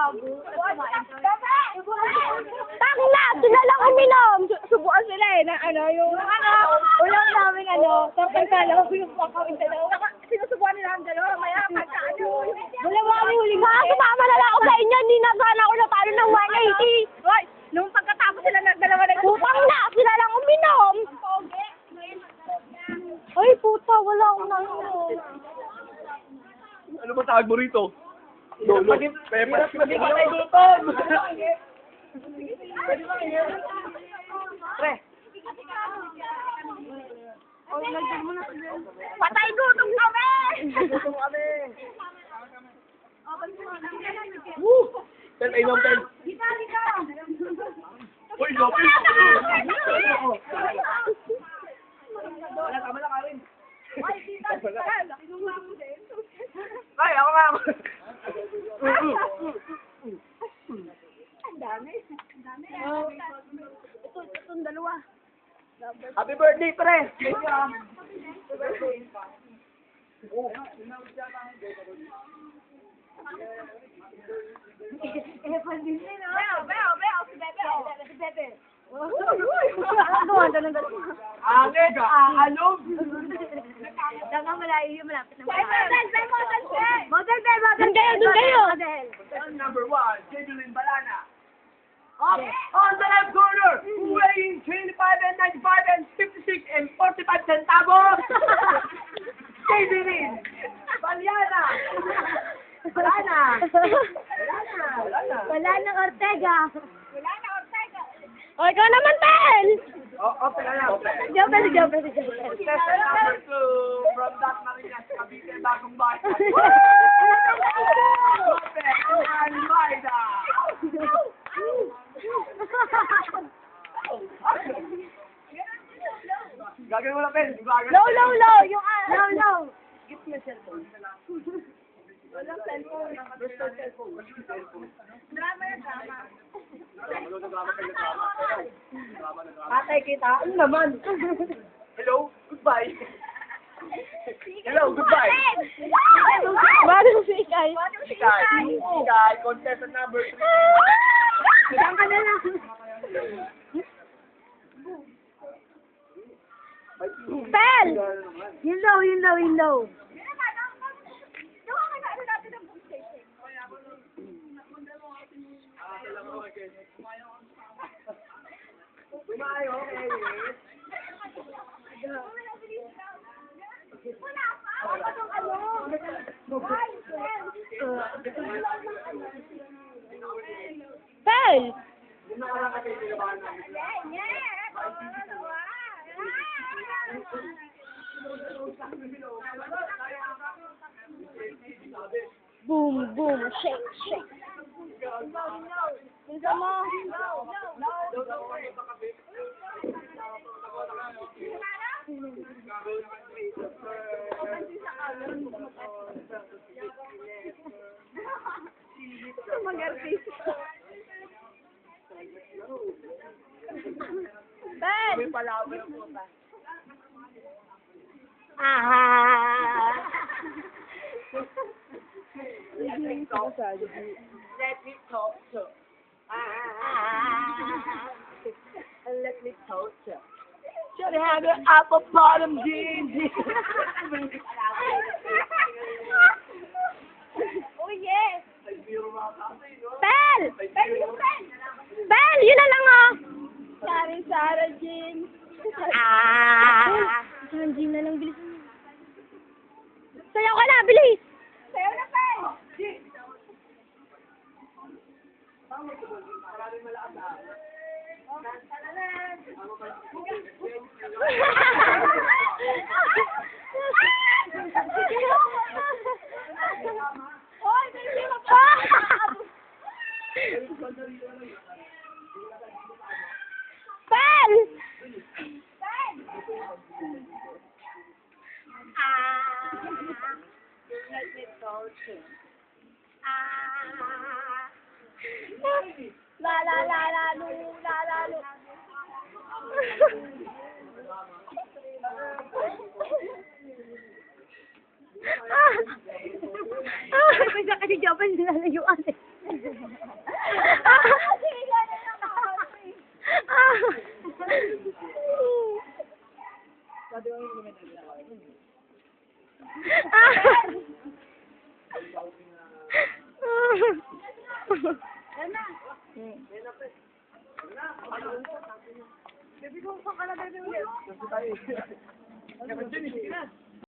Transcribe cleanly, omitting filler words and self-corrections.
labo. Tang na! Sila lang uminom! Subukan sila eh, na yung ulam namin tapos yung kakawin dalawa. Sinusubukan nila ang dalawa, maya pagkaano. Wala mo kami huling mga sumama na lang ako sa inyo, hindi na sana ako natalo ng 180. Hoy, nung pagkatapos sila nagdalawa Putang na! Sila lang uminom! Ay, puta, wala akong nainom. Ano ba tawag mo rito? Lolo. Pepas. Patay gutom! Pre. Patay gutom kami! Gutom kami. Woo! Tel, ay nom, tel. Uy, lopin. Tama na ka rin. Ay, ako nga. Ang dami. Itong dalawa. Happy birthday, pre! Si Bebe. Ano dalawa? Angeg, aalog! Dagang malayo yung malapit na Doon kayo, doon kayo! Number 1, Jedelyn Balana. Up on the left corner, weighing 25 and 95 and 56 and 45 centavos. Jedelyn Balana. Balana. Wala nang Ortega. O, ikaw naman, Tel! Open na lang. Joke. Contestant number 2 from Doc Marinas, Cavite, Bagong Bayan. Open and Maida. Gagawin mo na, Pen. Low. Yung low. Give me a cellphone. Walang cellphone. Gusto cellphone. Drama. Patay kita. Ano naman? Hello? Goodbye. Hello, goodbye. Bago si Ikay. Sky, contestant number 3. Diyan ka na lang. Tel! Yung low. Kumayo, okay. Tel! Boom, shake. Bisa mo. Mag-artista. Tel! May palawin ang puta. Let me talk to. Let me talk to. Should have an apple bottom jeans. Oh, yes. Tel! Yun na lang oh! Sarah Jean. Sarang Jean na lang, bilis mo. Sayaw ka na, bilis! Sayo na, Pen! Hoy, hindi mo pa! Pen! La. May sakit si Japan, nilalayuan eh. Baby ko, saan ka na bebe ulit? Kaya, Jimmy, sige na.